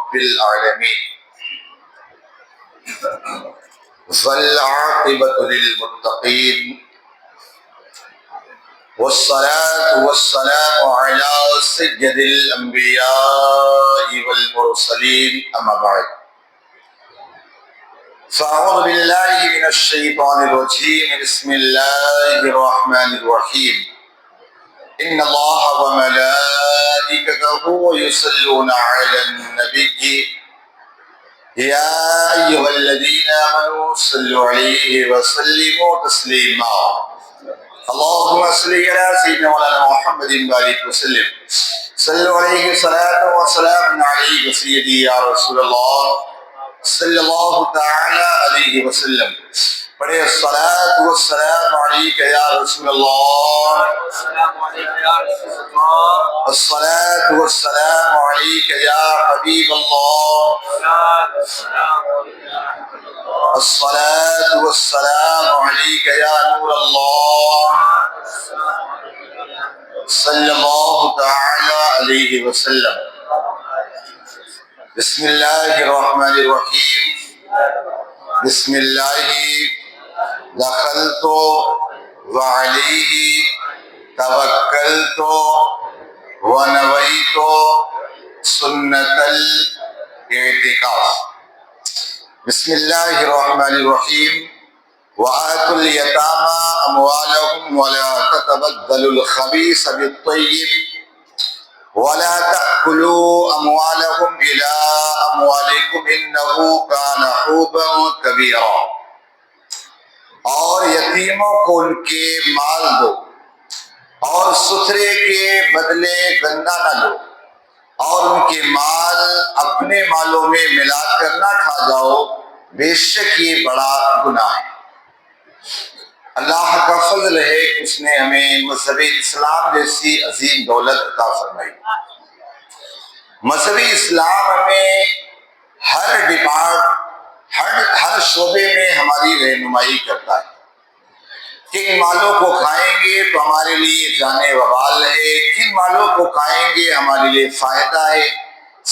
رب العالمين والعاقبة للمتقين والصلاة والسلام على سيد الأنبياء والمرسلين أما بعد فأعوذ بالله من الشيطان الرجيم بسم الله الرحمن الرحيم إن الله وملائكته يصلون على النبي يا أيها الذين آمنوا صلوا عليه وسلموا تسليما اللهم صل على سيدنا مولانا محمد وبارك وسلم صلوا عليه صلاة وسلام عليك سيدي يا رسول الله صلی اللہ تعالی علیہ وسلم پڑھے الصلاۃ والسلام علیک یا رسول اللہ الصلاۃ والسلام علیک یا حبیب اللہ الصلاۃ والسلام علیک یا نور اللہ صلی اللہ تعالی علیہ وسلم بسم اللہ الرحمن الرحیم بسم اللہ دخلت وعلیہ توکلت ونویت سنت الاعتکاف بسم اللہ الرحمن الرحیم وآتوا اليتامى أموالهم ولا تتبدلوا الخبيث بالطيب ولا تأكلوا أموالهم إلى أموالكم إنه كان حوبا كبيرا اور یتیموں کو ان کے مال دو اور ستھرے کے بدلے گندہ نہ لو اور ان کے مال اپنے مالوں میں ملا کر نہ کھا جاؤ بے شک یہ بڑا گناہ ہے۔ اللہ کا فضل ہے کہ اس نے ہمیں مذہب اسلام جیسی عظیم دولت عطا فرمائی۔ مذہب اسلام ہمیں ہر شعبے میں ہماری رہنمائی کرتا ہے کہ ان مالوں کو کھائیں گے تو ہمارے لیے جانے وبال ہے، کن مالوں کو کھائیں گے ہمارے لیے فائدہ ہے،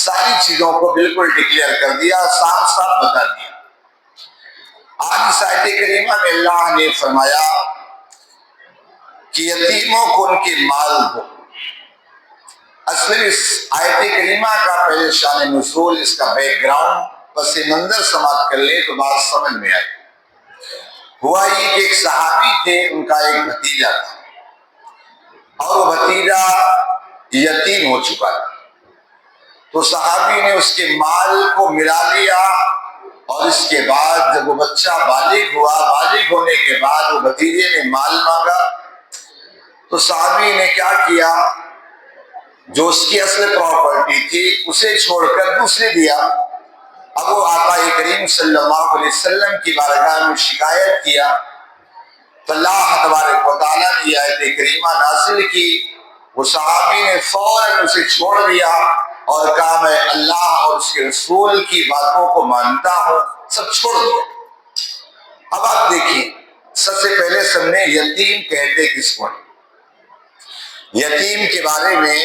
ساری چیزوں کو بالکل ڈکلیئر کر دیا، صاف صاف بتا دیا۔ آج اس آیت کریمہ میں اللہ نے فرمایا کہ یتیموں کو ان کے مال دو۔ اصل اس آیت کریمہ کا پہلے شان نزول، اس کا بیک گراؤنڈ پس منظر سماعت کر لے تو بات سمجھ میں آئی۔ ہوا یہ کہ ایک صحابی تھے، ان کا ایک بھتیجا تھا اور وہ بھتیجا یتیم ہو چکا تھا، تو صحابی نے اس کے مال کو ملا لیا اور اس کے بعد جب وہ بچہ بالغ ہوا، بالغ ہونے کے بعد وہ بھتیجے نے مال مانگا تو صحابی نے کیا کیا، جو اس کی اصل پراپرٹی تھی اسے چھوڑ کر دوسرے دیا۔ اب وہ آقا کریم صلی اللہ علیہ وسلم کی بارگاہ میں شکایت کیا تو اللہ تبارک و تعالیٰ نے یہ آیت کریمہ نازل کی۔ وہ صحابی نے فوراً اسے چھوڑ دیا اور کہا میں اللہ اور اس کے رسول کی باتوں کو مانتا ہوں، سب چھوڑ دیا۔ اب آپ دیکھیں، سب سے پہلے سب نے یتیم کہتے کس کو؟ یتیم کے بارے میں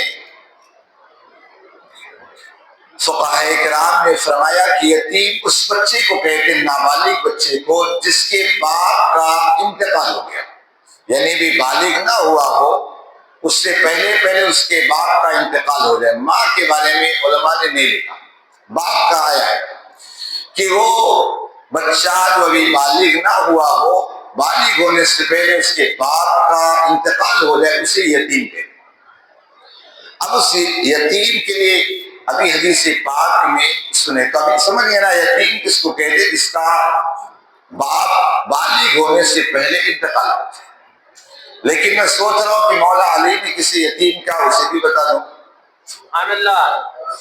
فقہاء کرام نے فرمایا کہ یتیم اس بچے کو کہتے ہیں، نابالغ بچے کو جس کے باپ کا انتقال ہو گیا، یعنی بھی بالغ نہ ہوا ہو، اس سے پہلے اس کے باپ کا انتقال ہو جائے۔ ماں کے بارے میں علماء نے نہیں لکھا، باپ کا آیا ہے کہ وہ بچہ جو ابھی بالغ نہ ہوا ہو، بالغ ہونے سے پہلے اس کے باپ کا انتقال ہو جائے، اسے یتیم کہتے ہیں۔ اب اس یتیم کے لیے ابھی حدیث پاک میں سنے تو ابھی سمجھ گئے نا یتیم کس کو کہتے، جس کا باپ بالغ ہونے سے پہلے انتقال ہو جائے۔ لیکن میں سوچ رہا ہوں کہ مولا علی نے کسی یتیم کا اسے بھی بتا دوں۔ سبحان اللہ،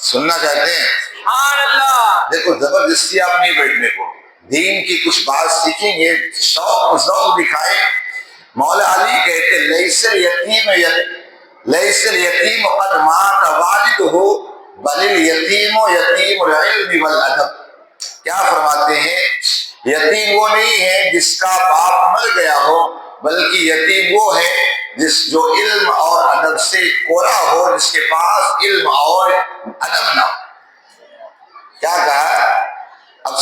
سننا چاہتے ہیں؟ سبحان اللہ۔ دیکھو زبردستی آپ نہیں بیٹھنے کو، دین کی کچھ بات سیکھیں گے، شوق و ذوق دکھائے۔ مولا علی کہتے لیس الیتیم قد مات والدہ بل الیتیم یتیم العلم والادب۔ کیا فرماتے ہیں؟ یتیم وہ نہیں ہے جس کا باپ مر گیا ہو، بلکہ یتیم وہ ہے جو علم اور ادب سے کوڑا ہو، جس کے پاس علم اور ادب نہ ہو۔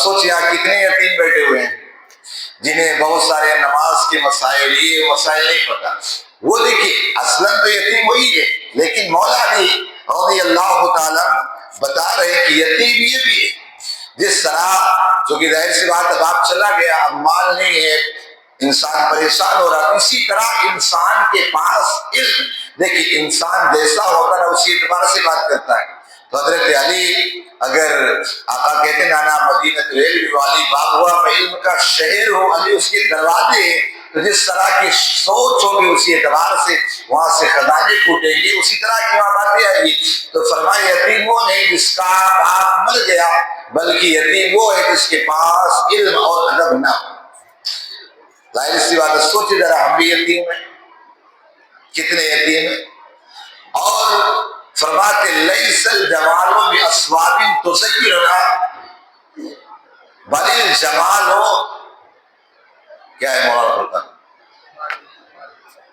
سوچیں یہاں کتنے یتیم بیٹھے ہوئے ہیں جنہیں بہت سارے نماز کے مسائل یہ مسائل نہیں پتا. وہ دیکھیے اصلاً تو یتیم وہی ہے، لیکن مولا علی رضی اللہ تعالیٰ بتا رہے کہ یتیم یہ بھی ہے. جس طرح چونکہ ظاہر سی بات اب آپ چلا گیا، اب مال نہیں ہے، انسان پریشان ہو رہا، اسی طرح انسان کے پاس علم، دیکھیے انسان جیسا ہوتا ہے اسی اعتبار سے بات کرتا ہے. تو حضرت علی اگر آقا کہتے ہیں نانا مدینہ ریل والی باب ہوا میں علم کا شہر ہو، علی اس کے دروازے ہیں، تو جس طرح کی سوچ ہوگی اسی اعتبار سے وہاں سے خزانے ٹوٹیں گے، اسی طرح کی وہاں باتیں آئیں گی. تو فرمایا یتیم وہ نہیں جس کا باپ مر گیا، بلکہ یتیم وہ ہے جس کے پاس علم اور ادب نہ ہو. ظاہر سی بات ہے، سوچے ذرا ہم بھی یتیم ہیں، کتنے یتیم ہیں. اور فرماتے لیس الجمال باسواب تزیرنا بل الجمال کیا ہے مولانا فرقان،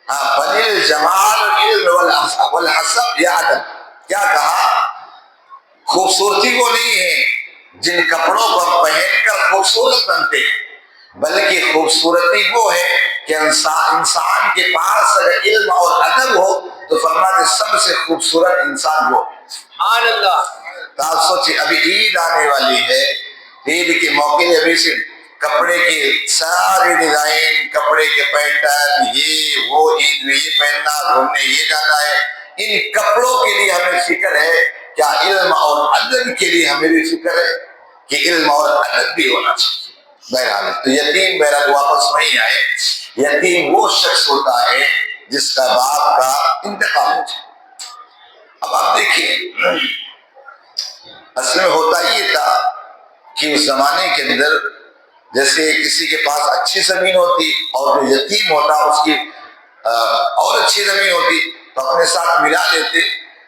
ہاں بل الجمال علم والحسب یا ادب. کیا کہا؟ خوبصورتی وہ نہیں ہے جن کپڑوں کو ہم پہن کر خوبصورت بنتے ہیں، بلکہ خوبصورتی وہ ہے کہ انسان کے پاس اگر علم اور ادب ہو تو فرماتے سب سے خوبصورت انسان وہ. سبحان اللہ. تو آپ سوچیں ابھی عید آنے والی ہے، عید کے موقع ابھی سے کپڑے کی ساری ڈیزائن، کپڑے کے پیٹرن، یہ وہ عید میں یہ پہننا، گھومنے یہ جانا ہے. ان کپڑوں کے لیے ہمیں فکر ہے، کیا علم اور ادب کے لیے ہمیں بھی فکر ہے کہ علم اور ادب بھی ہونا چاہیے. بہرحال تو یتیم بہرحال واپس نہیں آئے. یتیم وہ شخص ہوتا ہے جس کا باپ کا انتقال ہو جائے. اب آپ دیکھیں اصل میں ہوتا یہ تھا کہ اس زمانے کے اندر جیسے کسی کے پاس اچھی زمین ہوتی اور جو یتیم ہوتا اس کی اور اچھی زمین ہوتی تو اپنے ساتھ ملا لیتے.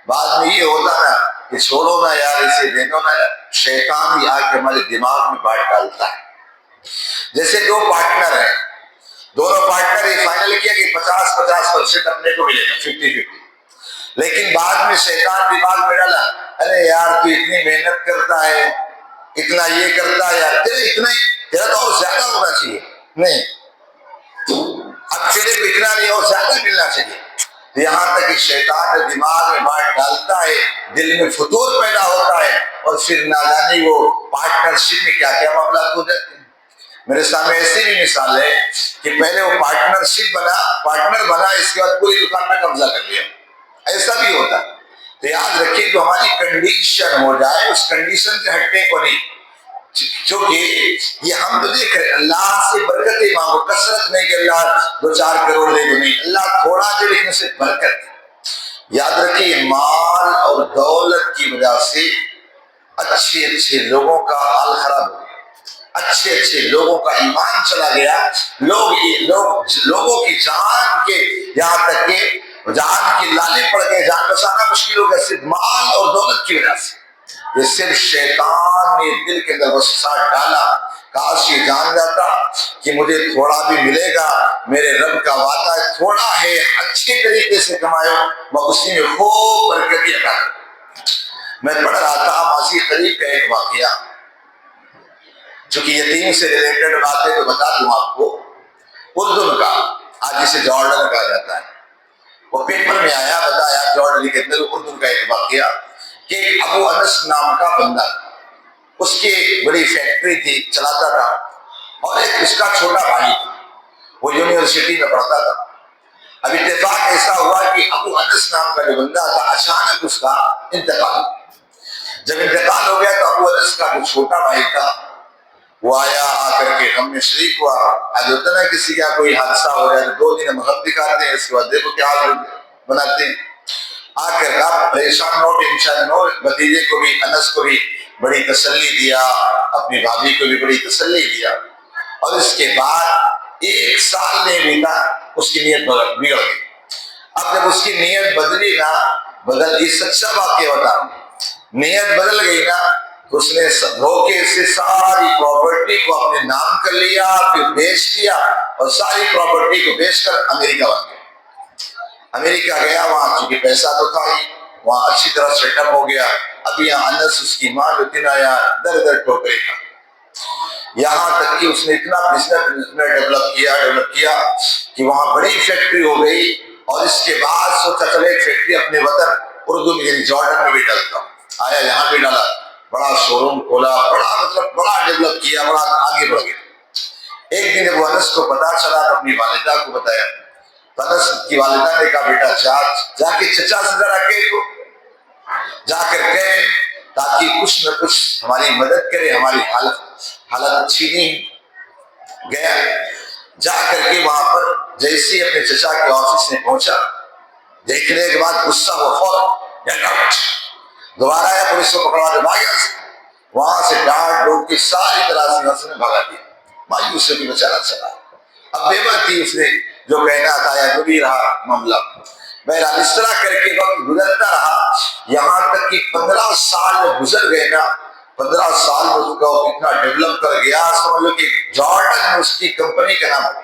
بعد میں یہ ہوتا نا کہ چھوڑو نا یار اسے دے دو نا یار، شیطان بھی آ کے ہمارے دماغ میں بانٹ ڈالتا ہے. جیسے دو پارٹنر ہیں، دونوں پارٹنر یہ فائنل کیا کہ 50-50% اپنے کو ملے گا، 50-50. لیکن بعد میں شیطان دماغ میں ڈالا ارے یار تو اتنی محنت کرتا ہے، اتنا یہ کرتا ہے یار، تیرے اتنا ہی، تیرا تو اور زیادہ ہونا چاہیے. نہیں، اب تیرے کو اتنا نہیں اور زیادہ ملنا چاہیے. یہاں تک کہ شیطان دماغ میں بات ڈالتا ہے، دل میں فتور پیدا ہوتا ہے، اور پھر نہ جانے وہ پارٹنرشپ میں کیا کیا معاملات ہو جاتے ہیں. میرے سامنے ایسی بھی مثال ہے کہ پہلے وہ پارٹنر بنا اس کے بعد پوری دکان میں قبضہ کر لیا. ایسا بھی ہوتا ہے. تو یاد رکھیے جو ہماری کنڈیشن ہو جائے اس کنڈیشن سے ہٹنے کو نہیں، کیونکہ یہ ہم تو دیکھ رہے اللہ سے برکتیں مانگو، کثرت نہیں کہ اللہ 2-4 کروڑ دے دو، نہیں، اللہ تھوڑا دے لیکن اسے برکت. یاد رکھیے مال اور دولت کی وجہ سے اچھے لوگوں کا حال خراب ہو گیا، اچھے لوگوں کا ایمان چلا گیا، لوگوں کی جان کے یہاں تک کہ جان کی لالے پڑ گئے، جان بچانا مشکل ہو گیا صرف مال اور دولت کی وجہ سے. یہ صرف شیطان نے دل کے اندر وسوسہ ڈالا. کاش یہ جان جاتا کہ مجھے تھوڑا بھی ملے گا، میرے رب کا وعدہ تھوڑا ہے، اچھے طریقے سے کمائے، میں اسی میں خوب برکتی عطا کروں. میں پڑھ رہا تھا ماضی قریب کا ایک واقعہ، چونکہ یتیم سے ریلیٹڈ بات ہے تو بتا دوں آپ کو. اردن کا، آج جسے جارڈن کہا جاتا ہے، وہ پیپر میں آیا، بتایا جارڈن کے اندر اردن کا ایک واقعہ کہ ایک ابو انس نام کا بندہ، اس کی بڑی فیکٹری تھی، چلاتا تھا، اور ایک اس کا چھوٹا بھائی تھا، وہ یونیورسٹی میں پڑھتا تھا. اب اتفاق ایسا ہوا کہ ابو انس نام کا جو بندہ تھا اچانک اس کا انتقال. جب انتقال ہو گیا تو ابو انس کا جو چھوٹا بھائی تھا وہ آیا، آ کر کے غم میں شریک ہوا. آج ہوتا نا کسی کا کوئی حادثہ ہو جائے تو 2 دن ہم غم دکھاتے ہیں، اس کے بعد دیکھو کیا حال بناتے ہیں. آ کر کا پریشان ہو، ٹینشن ہو، بھتیجے کو بھی انس کو بھی بڑی تسلی دیا، اپنی بھابھی کو بھی بڑی تسلی دیا. اور اس کے بعد 1 سال نہیں بیتا اس کی نیت بگڑ گئی. اب جب اس کی نیت بدلی نا، یہ سچا واقعہ بتا رہا ہوں، نیت بدل گئی نا، اس نے دھوکے سے ساری پراپرٹی کو اپنے نام کر لیا، پھر بیچ دیا، اور ساری پراپرٹی کو بیچ کر امریکہ بن گیا. امریکہ گیا، وہاں چونکہ پیسہ تو تھا ہی، وہاں اچھی طرح سیٹ اپ ہو گیا. اب یہاں انس اس کی ماں جو تھی نا، یہاں در ٹوکرے کا. یہاں تک کہ اس نے اتنا بزنس میں ڈیولپ کیا کہ وہاں بڑی فیکٹری ہو گئی، اور اس کے بعد سوچا چلے ایک فیکٹری اپنے وطن اردن یعنی جارڈن میں بھی ڈالتا ہوں، آیا یہاں بھی ڈالا، بڑا شو روم کھولا، بڑا ڈیولپ کیا، بڑا آگے بڑھ گیا۔ ایک دن ابو انس کو پتا چلا تو اپنی والدہ کو بتایا، انس کی والدہ نے کہا بیٹا جا کے چچا سے ذرا کہہ تو، جا کر کہے تاکہ کچھ نہ کچھ ہماری مدد کرے، ہماری حالت اچھی نہیں۔ گیا، جا کر کے وہاں پر جیسے اپنے چچا کے آفس میں پہنچا، دیکھنے کے بعد غصہ ہوا، فوراً دوبارہ آیا، پولیس کو پکڑوا دے، بھاگا سے وہاں سے ڈانٹ ڈوٹ کی ساری طرح سے وہاں سے بھگا دیا، مایوس سے بھی بچانا چلا۔ اب بے بات تھی، اس نے جو کہنا تھا یا جو بھی رہا معاملہ، بہرحال اس طرح کر کے وقت گزرتا رہا، یہاں تک کہ 15 سال گزر گئے نا، 15 سال میں اس کو اتنا ڈیولپ کر گیا، سمجھ لو کہ جارڈن میں اس کی کمپنی کا نام ہو گیا۔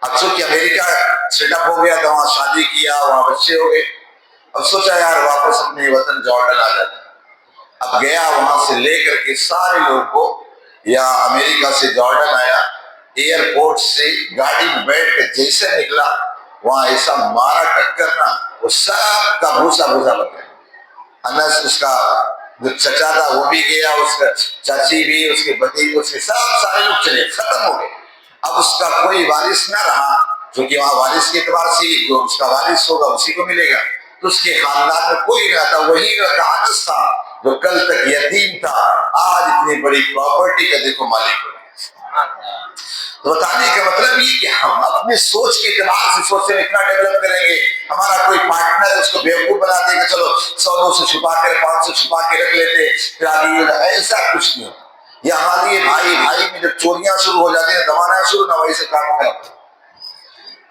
اب چونکہ امریکہ سیٹ اپ ہو گیا تو وہاں شادی کیا، وہاں بچے ہو گئے، اب سوچا یار واپس اپنے وطن جارڈن آ جاتا۔ اب گیا وہاں سے لے کر کے سارے لوگ کو، یا امریکہ سے جارڈن آیا، ایئرپورٹ سے گاڑی میں بیٹھ کے جیسے نکلا، وہاں ایسا مارا ٹکر نا، وہ سب کا بھوسا بن گیا۔ انس اس کا جو چچا تھا وہ بھی گیا، اس کا چاچی بھی، اس کے بھتیجے، اس کے سارے لوگ چلے، ختم ہو گئے۔ اب اس کا کوئی وارث نہ رہا، کیونکہ وہاں وارث کے اعتبار سے جو اس کا وارث ہوگا اسی کو ملے گا، تو اس کے خاندان میں کوئی نہ تھا، وہی انس تھا جو کل تک یتیم تھا، آج اتنی بڑی پراپرٹی کا دیکھو مالک ہو گیا۔ تو بتانے کا مطلب یہ کہ ہم اپنے سوچ کے اعتبار سے سوچتے ہیں اتنا ڈیولپ کریں گے، ہمارا کوئی پارٹنر ہے اس کو بیوقوف بنا دے گا، چلو 100-200 چھپا کر 500 چھپا کے رکھ لیتے، پھر آگے ایسا کچھ نہیں ہوتا۔ یہاں یہ بھائی میں جب چوریاں شروع ہو جاتی ہیں، دمانا شروع نہ وہی سے کام خراب۔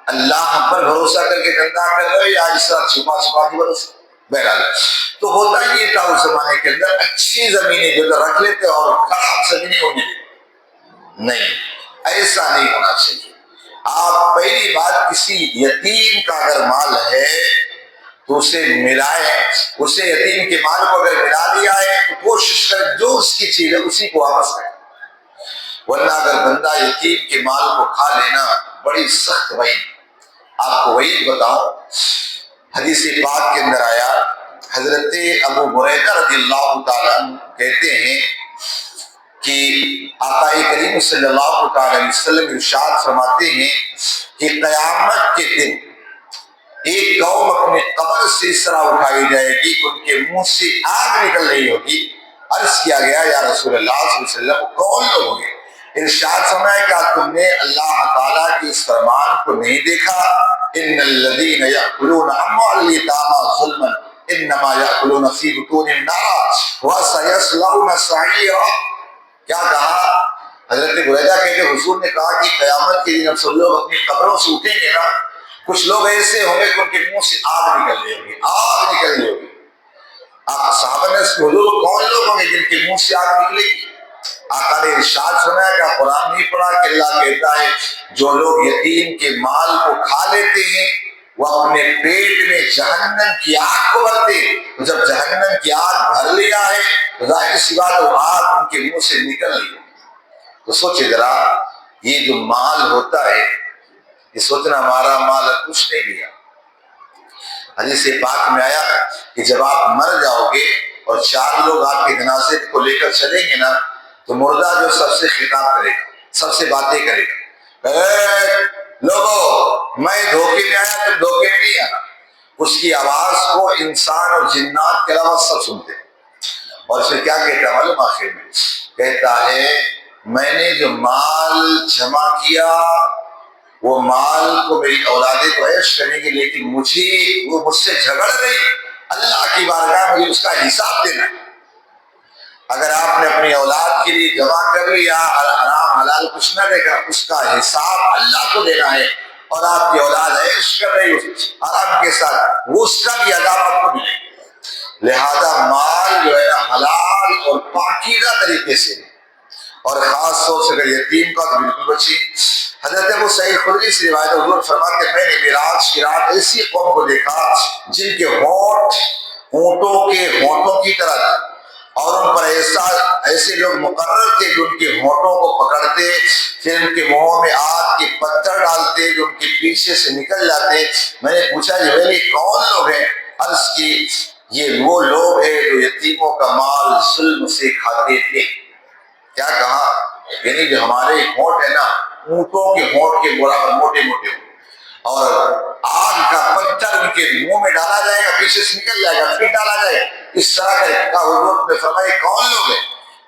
اللہ پر بھروسہ کر کے دھندا کر رہے ہو یا اس طرح چھپا کے بھروسہ؟ بہرحال تو ہوتا یہ تھا اس زمانے کے اندر، اچھی زمینیں جو رکھ لیتے اور خراب زمینیں ہونے دیتے نہیں، ایسا نہیں ہونا چاہیے۔ آپ پہلی بات، کسی یتیم کا اگر مال ہے تو اسے ملائے، اسے یتیم کے مال کو اگر ملا دیا ہے تو کوشش کرے جو اس کی چیز ہے اسی کو واپس کرے، ورنہ اگر بندہ یتیم کے مال کو کھا لینا بڑی سخت وعید۔ آپ کو وعید بتاؤں، حدیث پاک کے اندر آیا، حضرت ابو ہریرہ رضی اللہ تعالیٰ عنہ کہتے ہیں کہ آقا کریم صلی اللہ تعالی علیہ وسلم ارشاد فرماتے ہیں کہ قیامت کے دن ایک قوم اپنے قبر سے اس طرح اٹھائی جائے گی کہ ان کے منہ سے آگ نکل رہی ہوگی۔ عرض کیا گیا یا رسول اللہ صلی اللہ علیہ وسلم کون لوگ ہوں گے؟ ارشاد فرمایا کیا تم نے اللہ تعالیٰ کے اس فرمان کو نہیں دیکھا، ان الذین یأکلون اموال الیتامی ظلما انما یأکلون فی بطونہم نارا وسیصلون سعیرا۔ کیا کہا؟ حضرت بریدہ کہتے ہیں حضور نے کہا کہ قیامت کے دن ہم سب لوگ اپنی قبروں سے اٹھیں گے نا، کچھ لوگ ایسے ہوں گے کہ ان کے منہ سے آگ نکل رہی ہوگی، آگ نکل رہی ہوگی۔ صحابہ نے حضور کون لوگ ہوں گے جن کے منہ سے آگ نکلے گی؟ آقا نے ارشاد سنایا کہ قرآن نہیں پڑھا کہ اللہ کہتا ہے جو لوگ یتیم کے مال کو کھا لیتے ہیں وہ اپنے پیٹ میں جہنم کی آگ کو بھرتے ہیں، جب جہنم کی آگ بھر لیا ہے تو ظاہر سی بات وہ آگ ان کے منہ سے نکل رہی ہے۔ تو سوچے ذرا، یہ جو مال ہوتا ہے یہ سوچنا ہمارا مال کچھ نہیں دیا۔ حدیث پاک میں آیا کہ جب آپ مر جاؤ گے اور 4 لوگ آپ کے جنازے کو لے کر چلیں گے نا تو مردہ جو سب سے خطاب کرے گا، سب سے باتیں کرے گا، اے لوگو میں دھوکے میں آیا، تم دھوکے میں نہیں آنا۔ اس کی آواز کو انسان اور جنات کے علاوہ سب سنتے ہیں، اور پھر کیا کہتا ہے معلوم؟ آخر میں کہتا ہے میں نے جو مال جمع کیا وہ مال کو میری اولادیں تو عیش کریں گی، لیکن وہ مجھ سے جھگڑ رہی، اللہ کی بارگاہ مجھے اس کا حساب دینا ہے۔ اگر آپ نے اپنی اولاد کے لیے جمع کر لیا، حرام حلال کچھ نہ دے گا، اس کا حساب اللہ کو دینا ہے، اور آپ کی اولاد عیش کر رہی حرام کے ساتھ، وہ اس کا بھی عذاب آپ کو ملے گا۔ لہذا مال جو ہے حلال اور پاکیزہ طریقے سے، اور خاص طور سے اگر یتیم کا تو بالکل بچی۔ حضرت ابو سعید خدری سے روایت ہے، حضور فرماتے ہیں میں نے معراج کی رات ایسی قوم کو دیکھا جن کے ہونٹ اونٹوں کے ہونٹوں کی طرح تھے، اور ان پر ایسے لوگ مقرر تھے جو ان کے ہونٹوں کو پکڑتے، پھر ان کے منہوں میں آگ کے پتھر ڈالتے جو ان کے پیچھے سے نکل جاتے۔ میں نے پوچھا یہ کون لوگ ہیں؟ عرض کی یہ وہ لوگ ہیں جو یتیموں کا مال ظلم سے کھاتے تھے۔ کیا کہا؟ یعنی جو ہمارے ہونٹ ہے نا، اونٹوں کے ہونٹ کے برابر موٹے موٹے، اور آگ کا پتھر ان کے منہ میں ڈالا جائے گا، پیچھے سے نکل جائے گا، پھر ڈالا جائے گا، اس طرح کا حضور نے فرمایا کون لوگ ہیں؟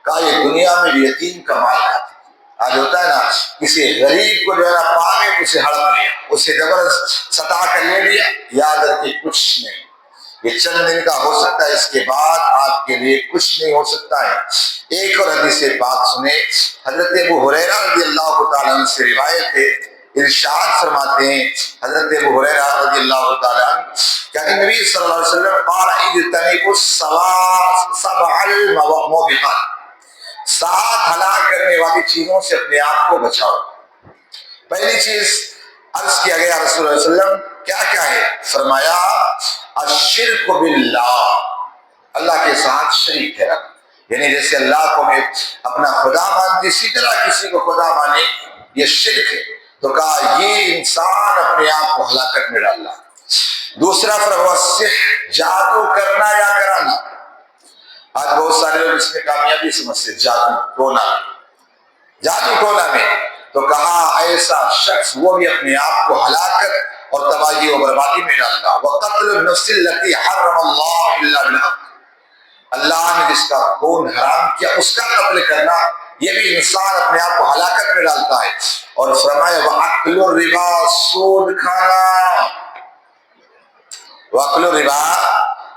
کہا یہ دنیا میں یتیم کا مال کھاتے۔ آج ہوتا ہے نا کسی غریب کو جو ہے نا پاگے اسے ہڑپ لیا، اسے زبردست ستا کر لے لیا، یاد رکھے کچھ نہیں، یہ چند دن کا ہو سکتا ہے، اس کے بعد آپ کے لیے کچھ نہیں ہو سکتا ہے۔ ایک اور حدیث پاک سنے، حضرت ابو ہریرہ رضی اللہ تعالیٰ عنہ سے روایت ہے، ارشاد فرماتے ہیں حضرت ابو ہریرہ رضی اللہ تعالیٰ عنہ کہ نبی صلی اللہ علیہ وسلم قال اجتنبوا سبع الموبقات، 7 ہلاک کرنے والی چیزوں سے اپنے آپ کو بچاؤ۔ پہلی چیز عرض کیا گیا رسول اللہ صلی اللہ علیہ وسلم کیا کیا ہے؟ فرمایا الشرک باللہ، اللہ کے ساتھ شریک ٹھہرانا، یعنی جیسے اللہ کو میں اپنا خدا مانتی اسی طرح کسی کو خدا مانے، یہ شرک ہے۔ تو کہا یہ انسان اپنے آپ کو ہلاکت میں ڈالنا۔ دوسرا فرمایا سحر، جادو کرنا یا کرانا، آج بہت سارے لوگ اس میں کامیابی سمجھتے، جادو ٹونا میں، تو کہا ایسا شخص وہ بھی اپنے آپ کو ہلاکت اور تباہی و بربادی میں ڈال گا۔ وقتل النفس التي حرم اللہ الا بالحق، اللہ نے جس کا خون حرام کیا اس کا قتل کرنا، یہ بھی انسان اپنے آپ کو ہلاکت میں ڈالتا ہے۔ اور فرمایا وَأَكْلُ الرِّبَا، سود کھانا، وَأَكْلُ الرِّبَا،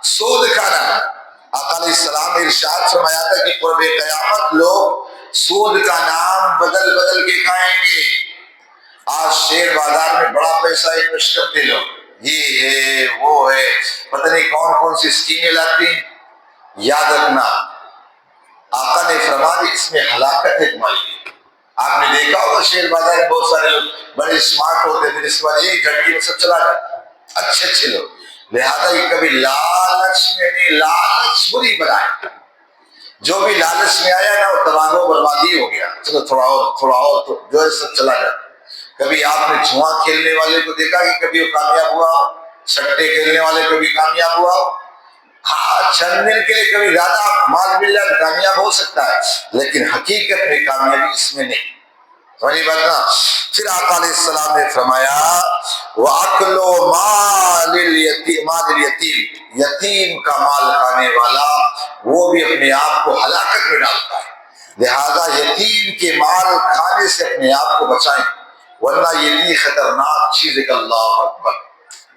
سود کھانا۔ آقا علیہ السلام نے ارشاد فرمایا تھا کہ قرب قیامت لوگ سود کا نام بدل بدل کے کھائیں گے۔ آج شیئر بازار میں بڑا پیسہ انویسٹ کرتے لوگ، یہ ہے وہ ہے، پتہ نہیں کون کون سی اسکیمیں لاتی ہیں۔ یاد رکھنا آقا نے فرما دی اس میں ہلاکت ہے تمہاری۔ آپ نے دیکھا ہوگا شیئر بازار میں بہت سارے لوگ بڑے اسمارٹ ہوتے تھے، اس کے بعد ایک جھٹکے میں سب چلا جاتا، اچھے لوگ۔ لہذا یہ کبھی لالچ میں نہیں، لالچ بری بلائے، جو بھی لالچ میں آیا نا وہ تباہ و بربادی ہو گیا، چلو تھوڑا اور تو جو ہے سب چلا جاتا۔ کبھی آپ نے جوا کھیلنے والے کو دیکھا کہ کبھی وہ کامیاب ہوا ہو، سٹے کھیلنے والے کبھی کامیاب ہوا ہو؟ ہاں چند دن کے لیے کبھی زیادہ مال مل جائے کامیاب ہو سکتا ہے، لیکن حقیقت میں کامیابی اس میں نہیں۔ بڑی بات نا۔ پھر آقا علیہ السلام نے فرمایا وَأَكْلُ مَالِ الْيَتِيمِ، یتیم کا مال کھانے والا وہ بھی اپنے آپ کو ہلاکت میں ڈالتا ہے۔ لہذا یتیم کے مال کھانے سے اپنے آپ کو بچائیں، ورنہ یہ اتنی خطرناک چیز ہے کہ اللہ اکبر۔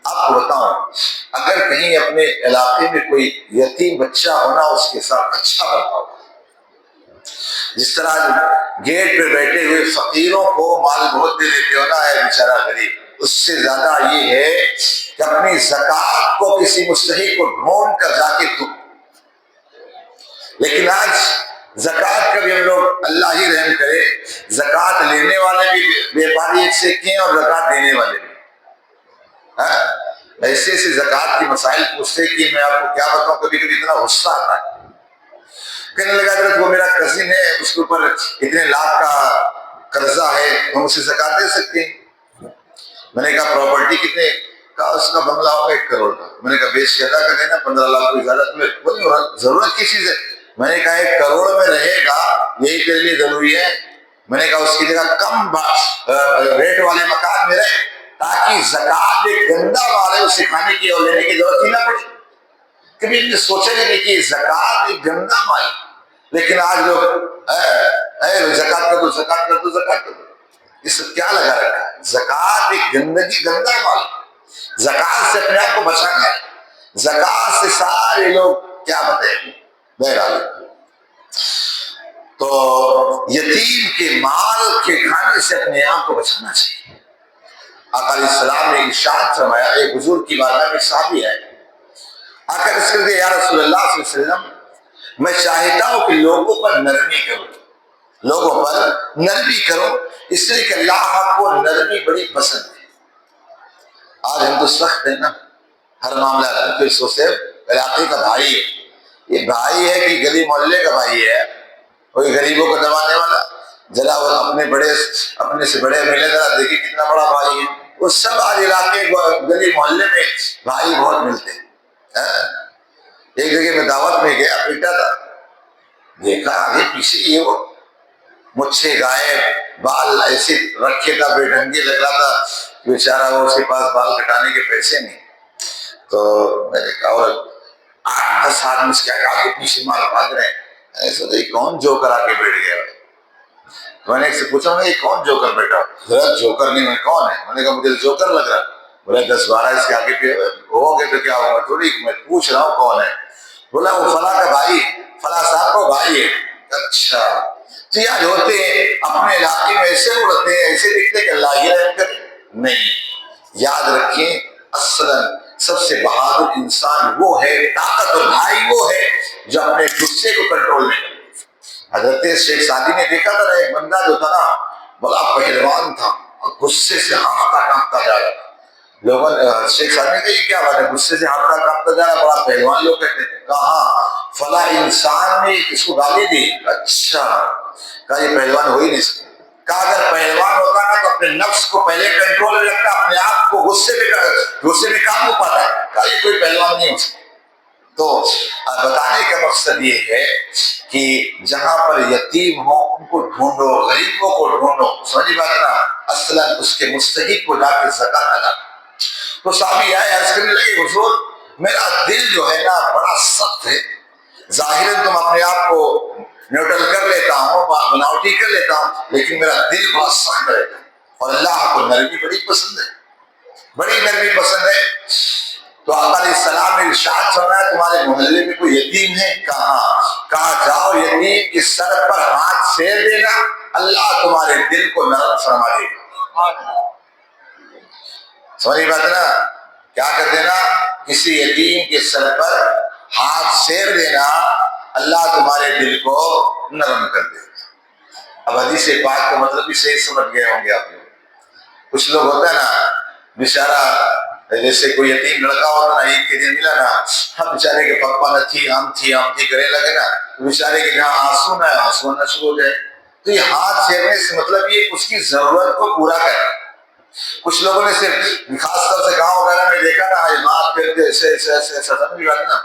آپ کو بتاؤں اگر کہیں اپنے علاقے میں کوئی یتیم بچہ ہونا، اس کے ساتھ اچھا برتاؤ، جس طرح گیٹ پہ بیٹھے ہوئے فقیروں کو مال بہت دے دیتے ہو نا، ہے بیچارہ غریب، اس سے زیادہ یہ ہے کہ اپنی زکوٰۃ کو کسی مستحق کو ڈھونڈ کر جا کے دو۔ لیکن آج زکوٰۃ کا بھی ہم لوگ اللہ ہی رحم کرے، زکوٰۃ لینے والے بھی بیپاری ایک سے کیے اور زکوٰۃ دینے والے بھی ایسے زکوٰۃ کی مسائل پوچھتے کہ میں آپ کو کیا بتاؤں، کبھی کبھی اتنا غصہ آتا ہے۔ کہنے لگا حضرت وہ میرا کزن ہے، اس کے اوپر اتنے لاکھ کا قرضہ ہے، ہم اسے زکوٰۃ دے سکتے ہیں؟ میں نے کہا پراپرٹی کتنے؟ کہا اس کا بنگلہ ہوگا 1 کروڑ کا۔ میں نے کہا بیچ کے ادا کر دینا، 15 لاکھ کو اجازت میں، بولی ضرورت کی چیز ہے؟ میں نے کہا 1 کروڑ میں رہے گا یہی تیرے لیے ضروری ہے؟ میں نے کہا اس کی جگہ کم ریٹ والے مکان میں رہے تاکہ زکوٰۃ ایک گندا مال ہے، اسے کھانے کی اور لینے کی ضرورت ہی نہ پڑے۔ کبھی ہم نے سوچا ہی نہیں کہ زکوٰۃ ایک گندا مال، لیکن آج لوگ زکوٰۃ کر دو، زکوٰۃ کر دو، زکوٰۃ کر دو، اس سے کیا لگا رکھا ہے؟ زکوٰۃ ایک گندا مال، زکوٰۃ سے اپنے آپ کو بچانا ہے، زکوٰۃ سے سارے لوگ کیا بتائیں گے۔ بہرحال تو یتیم کے مال کے کھانے سے اپنے آپ کو بچانا چاہیے۔ آقا علیہ السلام نے ارشاد فرمایا، ایک بزرگ کی بارگاہ میں صحابی ہے، آ کر اس کے یا رسول اللہ صلی اللہ علیہ وسلم میں چاہتا ہوں کہ لوگوں پر نرمی کروں، لوگوں پر نرمی کروں، اس لیے کہ اللہ کو نرمی بڑی پسند ہے۔ آج ہم تو سخت ہیں نا ہر معاملہ، پھر سوچتے علاقے کا بھائی ہے، یہ بھائی ہے کہ گلی محلے کا بھائی ہے، کوئی غریبوں کو دبانے والا، ذرا وہ اپنے سے بڑے ملے، ذرا دیکھیے کتنا بڑا بھائی ہے. وہ سب آج علاقے گلی محلے میں بھائی بہت ملتے ہیں. ایک جگہ میں دعوت میں گیا، بیٹا تھا، دیکھا آگے پیچھے یہ وہ مچھے گائے، بال ایسے رکھے تھا، بے ڈھنگی لگ رہا تھا بیچارہ، وہ اس کے پاس بال کٹانے کے پیسے نہیں. تو میں نے کہا، اور 8-10 آدمی اس کے آگے پیچھے مار بھاگ رہے ہیں. ایسا تو یہ کون جوکر آ کے بیٹھ گیا؟ میں نے ایک سے پوچھا، میں یہ کون جوکر بیٹھا؟ جوکر نہیں، میں کون ہے؟ میں نے کہا مجھے جوکر لگ رہا. بولا 10-12 اس کے آگے پہ ہو گئے تو کیا ہوگا؟ تھوڑی میں پوچھ رہا ہوں کون ہے. بولا وہ فلاں کا بھائی ہے، فلاں صاحب کا بھائی ہے. اچھا، تو یاد ہوتے ہیں اپنے علاقے میں ایسے اڑتے ہیں، ایسے دکھتے کہ اللہ ہی رحم کرے. نہیں، یاد رکھیں اصلاً سب سے بہادر انسان وہ ہے، طاقت اور بھائی وہ ہے جو اپنے غصے کو کنٹرول میں کرے. حضرت شیخ سعدی نے دیکھا تھا، ایک بندہ جو تھا نا بڑا پہلوان تھا، غصے سے ہانفتا کانپتا جا رہا تھا. لوگوں شیخ سعدی نے کہا یہ کیا بات ہے، غصے سے ہانفتا کانپتا جا رہا، بڑا پہلوان لوگ کہتے ہیں. کہا فلاں انسان نے اس کو گالی دی. اچھا، کہا یہ پہلوان ہو ہی نہیں سکتا. کہا اگر پہلوان ہوتا نا تو اپنے نفس کو پہلے کنٹرول میں رکھتا، اپنے آپ کو غصے میں قابو پاتا ہے. کہا یہ کوئی پہلوان نہیں ہو سکتا. تو بتانے کا مقصد یہ ہے کہ جہاں پر یتیم ہو ان کو ڈھونڈو، غریبوں کو ڈھونڈو. سمجھی بات نا؟ اصلاً اس کے مستحق کو جا کے زکات ادا. تو صحابی آئے، عرض کرنے لگے حضور میرا دل جو ہے نا بڑا سخت ہے، ظاہراً تم اپنے آپ کو نیوٹرل کر لیتا ہوں، بناوٹی کر لیتا ہوں، لیکن میرا دل بہت سخت ہے اور اللہ کو نرمی بڑی پسند ہے، بڑی نرمی پسند ہے. تو آقا علیہ السلام نے ارشاد فرمایا تمہارے محلے میں کوئی یتیم ہے؟ کہا جاؤ یتیم کے سر پر ہاتھ پھیر دینا، اللہ تمہارے دل کو نرم فرما دے گا. سمجھ بات نا؟ کیا کر دینا؟ کسی یتیم کے سر پر ہاتھ پھیر دینا، اللہ تمہارے دل کو نرم کر دے گا. اب حدیث پاک کا مطلب بھی صحیح سمجھ گئے ہوں گے آپ لوگ. کچھ لوگ ہوتا ہے نا بیچارہ، جیسے کوئی یتیم لڑکا ہوتا نا، عید کے دن ملا نا، ہم بیچارے کے پپا نہ تھی آم تھی کرے لگے نا، بیچارے کے جہاں آنسو نہ آنسو نہ شروع ہو جائے. تو یہ ہاتھ پھیرنے سے مطلب یہ اس کی ضرورت کو پورا کرے. کچھ لوگوں نے صرف خاص طور سے گاؤں وغیرہ میں دیکھا نا، ہاتھ پھیرتے ایسے ایسے ایسے ایسا سمجھ بات نا،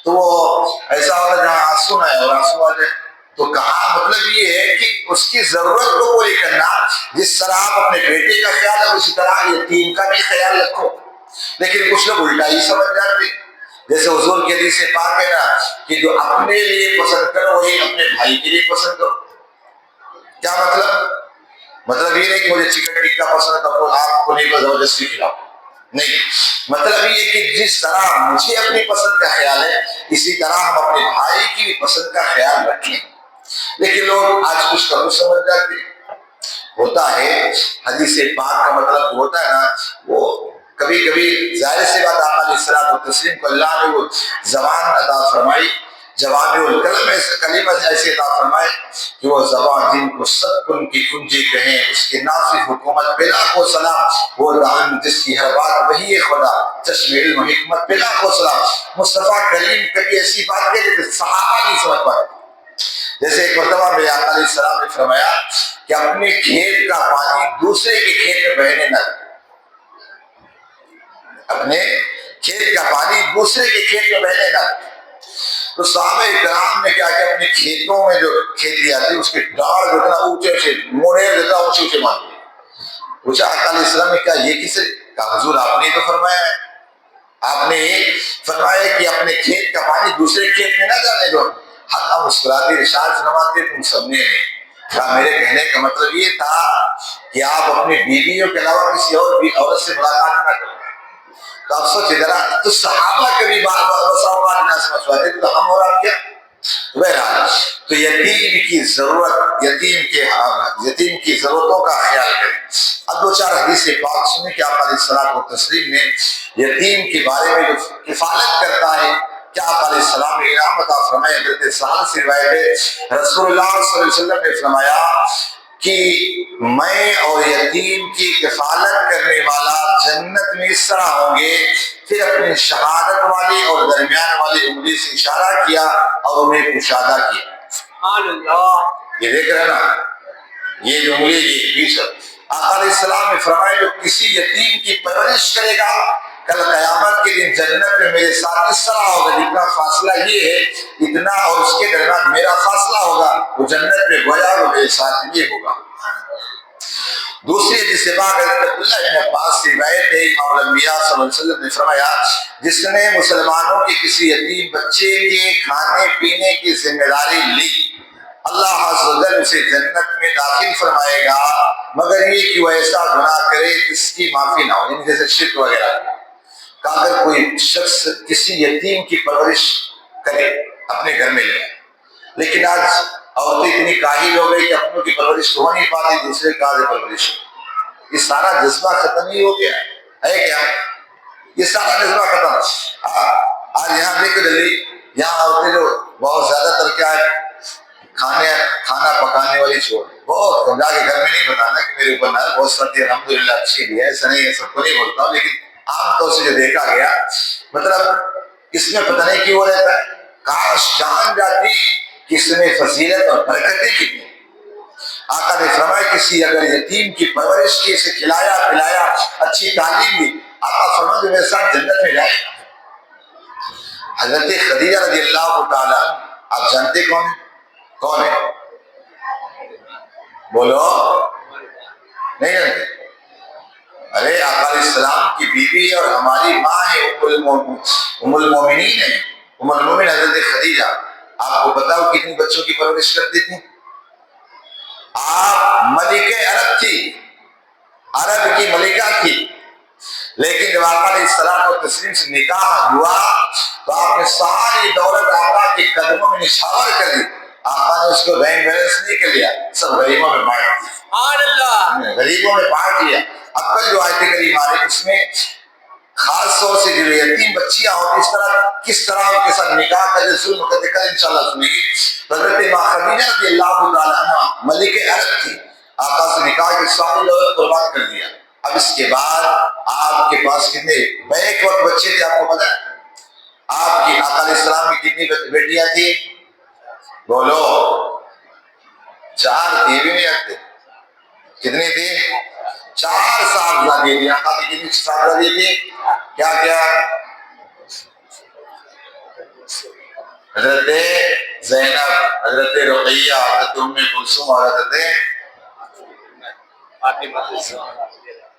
تو وہ ایسا ہوتا جہاں آنسو نہ ہے اور آنسو آ جائے. تو کہا مطلب یہ ہے کہ اس کی ضرورت کو پوری کرنا. جس طرح آپ اپنے بیٹے کا خیال رکھو اسی طرح یتیم کا بھی خیال رکھو. لیکن کچھ لوگ الٹا ہی سمجھ جاتے، جیسے حضور کے حدیث پاک ہے نا کہ جو اپنے لیے پسند کرو وہی اپنے بھائی کے لیے پسند کرو. کیا مطلب یہ نہیں کہ مجھے چکن ٹکا پسند ہے تو آپ کو نہیں زبردستی کھلاؤ. نہیں، مطلب یہ کہ جس طرح مجھے اپنی پسند کا خیال ہے اسی طرح ہم اپنے بھائی کی بھی پسند کا خیال رکھیں. لیکن لوگ آج کچھ کم سمجھ جاتے. ہوتا ہے حدیث پاک کا مطلب ہوتا ہے نا، وہ کبھی کبھی ظاہر سی بات آقا علیہ الصلوۃ والتسلیم کو اللہ نے وہ زبان عطا فرمائی، جوامع الکلم کلمت ایسی عطا فرمائے کہ وہ زبان جن کو سب کن کی کنجی کہیں، اس کے نافذ حکومت پہ لاکھوں سلام. وہ دہن جس کی ہر بات وہی خدا، چشم علم و حکمت پہ لاکھوں سلام. مصطفیٰ کریم کبھی ایسی بات کہتے کہ صحابہ نہیں سمجھ پاتے. جیسے ایک مرتبہ میرے آقا علیہ السلام نے فرمایا کہ اپنے کھیت کا پانی دوسرے کے کھیت میں بہنے نہ دے. اپنے کھیت کا پانی دوسرے کے کھیت میں بہنے نہ دے. تو صحابہ کرام نے کیا کہ اپنے کھیتوں میں جو کھیتی آتی اس کے ڈاڑ جتنا اونچے سے موڑے جتنا اونچے اونچے مان لیے. پوچھا آقا علیہ السلام نے کیا یہ کسے؟ کہا حضور آپ نے تو فرمایا ہے، آپ نے فرمایا کہ اپنے کھیت کا پانی دوسرے کھیت میں نہ جانے دو. حقا مسکراتے ارشاد فرماتے تم سب نے کہا میرے کہنے کا مطلب یہ تھا کہ آپ اپنی بیویوں کے علاوہ کسی اور بھی عورت سے ملاقات نہ کرو. تو آپ سوچے ذرا، تو صحابہ کبھی بات نہ سمجھ پاتے تو ہم اور آپ کیا. بہرحال تو یتیم کی ضرورت، یتیم کی ضرورتوں کا خیال کریں. اب 2-4 حدیث پاک سنیں کہ آپ علیہ الصلوۃ والتسلیم نے یتیم کے بارے میں جو کفالت کرتا ہے کیا آپ علیہ السلام نے انعام عطا فرمایا. حضرت سہل سے روایت ہے رسول اللہ صلی اللہ علیہ وسلم نے فرمایا کہ میں اور یتیم کی کفالت کرنے والا جنت میں اس طرح ہوں گے. پھر اپنی شہادت والی اور درمیان والی انگلی سے اشارہ کیا اور انہیں کشادہ کیا. یہ دیکھ رہے نا، یہ جو انگلی یہ بیچ آقا علیہ السلام نے فرمایا جو کسی یتیم کی پرورش کرے گا کل قیامت کے دن جنت میں میرے ساتھ اس طرح ہوگا، جتنا فاصلہ یہ ہے اتنا اور اس کے درمیان میرا فاصلہ ہوگا، وہ جنت میں گویا وہ میرے ساتھ یہ ہوگا۔ دوسری حدیث پاک حضرت عبداللہ بن عباس کی روایت ہے، امام الانبیاء صلی اللہ علیہ وسلم نے فرمایا جس نے مسلمانوں کے کسی یتیم بچے کے کھانے پینے کی ذمہ داری لی اللہ عز و جل اسے جنت میں داخل فرمائے گا مگر یہ کہ وہ ایسا گناہ کرے جس کی معافی نہ ہو، یعنی جیسے شرک وغیرہ۔ کہ اگر کوئی شخص کسی یتیم کی پرورش کرے اپنے گھر میں لے، لیکن آج عورتیں اتنی کاہل ہو گئی کہ اپنوں کی پرورش ہو نہیں پاتی، دوسرے کہاں سے پرورش ہو، یہ سارا جذبہ ختم ہی ہو گیا ہے کیا؟ یہ سارا جذبہ ختم۔ آج یہاں دیکھو جلدی، یہاں عورتیں جو بہت زیادہ تر کیا ہے کھانا پکانے والی چھوڑ بہت جا کے گھر میں نہیں بتانا کہ میرے اوپر نہ بہت سردی الحمدللہ اچھی بھی ہے، ایسا نہیں ہے، سب کو نہیں بولتا ہوں، لیکن عام طور سے جو دیکھا گیا مطلب اس میں پتہ نہیں کیوں رہتا ہے، کاش جان جاتی کہ اس میں فضیلت اور برکتیں کتنی۔ آقا نے فرمایا کسی اگر یتیم کی پرورش کی، اسے کھلایا پلایا، اچھی تعلیم دی، آقا فرمایا جو میرے ساتھ جنت میں جائے۔ حضرت خدیجہ رضی اللہ تعالیٰ آپ جانتے کون ہیں؟ کون ہے؟ بولو، نہیں جانتے؟ ارے آقا علیہ السلام کی بیوی اور ہماری ماں ہے، ام المومنین ہے، ام المومن حضرت خدیجہ۔ آپ کو پتا ہو کتنی بچوں کی پرورش کرتی تھی؟ آپ ملکہ عرب تھی، عرب کی ملکہ تھی، لیکن جب آقا علیہ السلام اور تسلیم سے نکاح ہوا تو آپ نے ساری دولت آقا کے قدموں میں نچھاور کر دی۔ آقا نے اس کو بینک بیلنس نہیں کر لیا، سب غریبوں میں بانٹ دیا، غریبوں میں بانٹ دیا۔ اب کل جو آیت کریم آ رہی اس میں خاص طور سے جو یتیم بچیاں ہوتی اس طرح کس طرح ان کے ساتھ نکاح کا جو ظلم کرتے کل انشاءاللہ سنیں گی۔ حضرت ماں خدیجہ رضی اللہ تعالیٰ عنہ ملک عرب تھی، آقا سے نکاح کی ساری دولت قربان کر دیا۔ اب اس کے بعد آپ کے پاس کتنے بیک وقت بچے تھے آپ کو پتا ہے؟ آپ کی آقا علیہ السلام کی کتنی بیٹیاں تھی؟ بولو، 4 تھی، بھی نہیں رکھتے، کتنی تھی؟ 4 صاحبزادی تھی۔ آقا کی کتنی صاحبزادی تھی؟ کیا کیا؟ حضرت زینب، حضرت رقیہ، حضرت ام کلثوم اور حضرت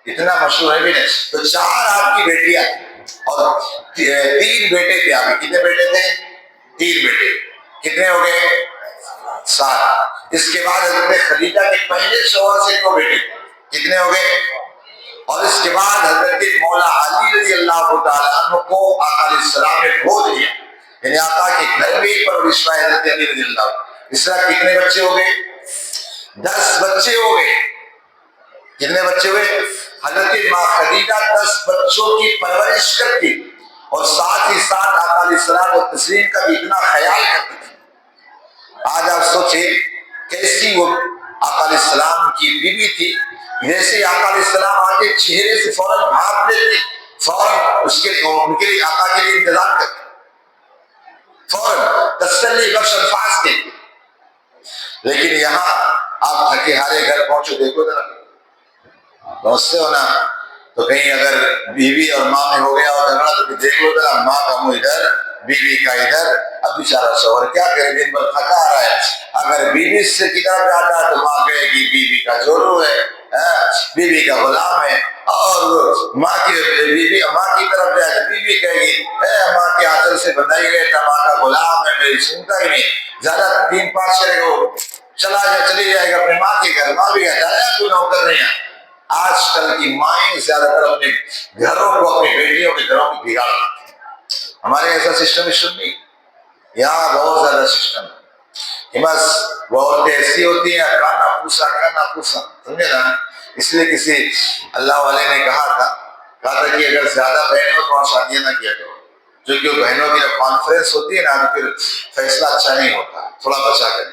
اتنا مشہور ہے بھی نہیں۔ تو 4 آپ کی بیٹیاں اور 3 بیٹے تھے آپ کے۔ کتنے بیٹے تھے؟ 3 بیٹے۔ کتنے ہو گئے؟ 7۔ اس کے بعد حضرت خدیجہ کے پہلے شوہر سے 2 بیٹے، کتنے ہو گئے؟ اور اس کے بعد حضرت مولا علی رضی اللہ تعالیٰ عنہ کو آقا علیہ السلام نے بھول دیا، یعنی آقا کے گھر میں پرورش پائے حضرت علی رضی اللہ۔ اس طرح کتنے بچے ہو گئے؟ 10 بچے ہو گئے۔ کتنے بچے ہوئے؟ حضرت ماں خدیجہ 10 بچوں کی پرورش کرتی اور ساتھ ہی ساتھ آقا علیہ السلام و تسلیم کا بھی اتنا خیال کرتی تھی۔ آج آپ سوچیں کیسی وہ آقا علیہ السلام کی بیوی تھی، جیسے آقا علیہ السلام آتے چہرے سے فوراً بھاپ لیتے، فوراً اس کے ان کے لیے آقا کے لیے انتظار کرتے، فوراً تسلی بخش الفاظ کہتے۔ لیکن یہاں آپ تھکے ہارے گھر پہنچو، دیکھو ذرا پہنچتے ہو نا تو کہیں اگر بیوی اور ماں میں ہو گیا اور جھگڑا تو پھر دیکھ لو ذرا، ماں کا منہ ادھر، بیوی کا ادھر۔ اب بیچارہ شوہر کیا کرے، دن بھر تھکا آ رہا ہے، اگر بیوی سے کی طرف جاتا ہے تو ماں کہے گی بیوی کا جورو ہے، بیوی کا غلام ہے، اور ماں کی بیوی ماں کی طرف جائے تو بیوی کہے گی ماں کے آنچل سے بندھائی گئے تھا، ماں کا غلام ہے، میری سنتا ہی نہیں، زیادہ 3-5 چلے گا چلی جائے گا اپنے ماں کے گھر، ماں بھی کہتا ہے تو نوکر نہیں ہے۔ آج کل کی مائیں زیادہ تر اپنے گھروں کو اپنی بیٹیوں کے گھروں کو بگاڑ دیتی ہیں۔ ہمارے ایسا سسٹم نہیں، یہاں بہت زیادہ سسٹم ہے کہ بس وہ عورتیں ایسی ہوتی ہیں کانا پوسا، سمجھے نا؟ اس لیے کسی اللہ والے نے کہا تھا کہ اگر زیادہ بہنیں ہو تو وہاں شادیاں نہ کیا کرو، کیونکہ وہ بہنوں کی جب کانفرنس ہوتی ہے نا تو پھر فیصلہ اچھا نہیں ہوتا، تھوڑا بچا کریں۔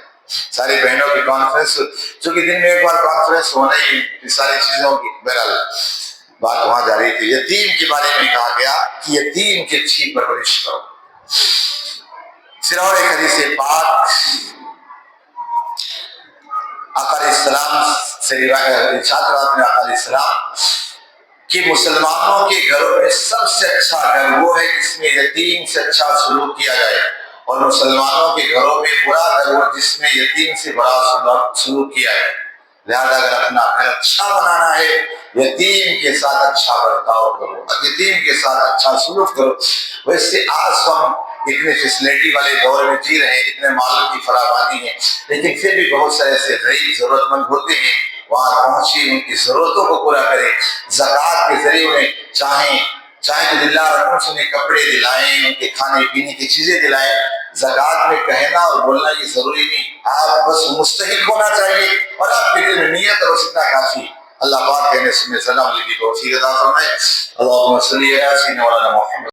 ساری بہنوں کی کانفرنس، چونکہ دن میں ایک بار کانفرنس ہونا ہی ساری چیزوں کی، بہرحال بات وہاں جا رہی تھی۔ یتیم کے بارے میں کہا گیا کہ یتیم کی اچھی پرورش کرو۔ پھر اور ایک حدیث پاک سے ارشاد علیہ السلام کہ مسلمانوں کے گھروں میں سب سے اچھا گھر وہ ہے جس میں یتیم سے اچھا سلوک کیا جائے، اور مسلمانوں کے گھروں میں برا گھر وہ جس میں یتیم سے برا سلوک کیا جائے۔ لہذا اگر اپنا گھر اچھا بنانا ہے، یتیم کے ساتھ اچھا برتاؤ کرو، یتیم کے ساتھ اچھا سلوک کرو۔ ویسے آج ہم اتنے فیسلٹی والے دور میں جی رہے ہیں، اتنے مالوں کی فراوانی ہے، لیکن پھر بھی بہت سے ایسے غریب ضرورت مند ہوتے ہیں، وہاں پہنچی ان کی ضرورتوں کو پورا کرے، زکوٰۃ کے ذریعے انہیں چاہیں تو للہ رقم سے انہیں کپڑے دلائیں، ان کے کھانے پینے کی چیزیں دلائیں۔ زکوٰۃ میں کہنا اور بولنا یہ ضروری نہیں، آپ بس مستحق ہونا چاہیے اور آپ کے دل میں نیت اور اتنا کافی۔ اللہ پاک کہنے سننے سلام علیہ کی توفیق عطا فرمائے۔ اللہم صلی علی سیدنا مولانا محمد